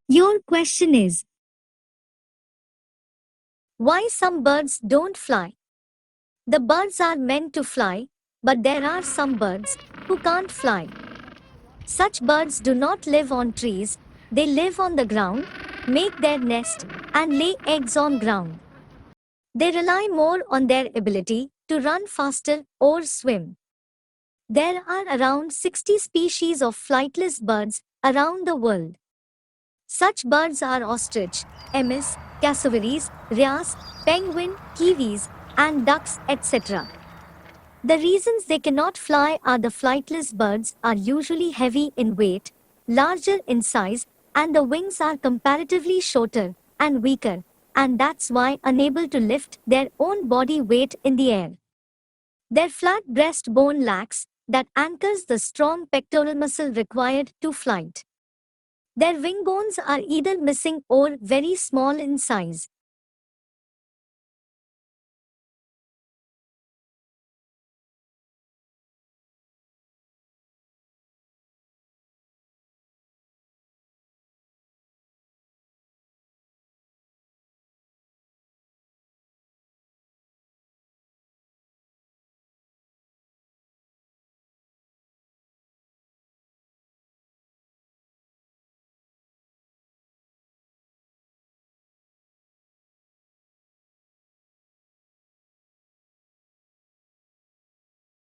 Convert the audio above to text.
Your question is, why some birds don't fly? The birds are meant to fly, but there are some birds who can't fly. Such birds do not live on trees, they live on the ground, make their nest, and lay eggs on ground. They rely more on their ability to run faster or swim. There are around 60 species of flightless birds around the world. Such birds are ostrich, emis, cassowaries, wrens, penguin, kiwis, and ducks, etc. The reasons they cannot fly are the flightless birds are usually heavy in weight, larger in size, and the wings are comparatively shorter and weaker, and that's why unable to lift their own body weight in the air. Their flat breastbone lacks that anchors the strong pectoral muscle required to flight. Their wing bones are either missing or very small in size.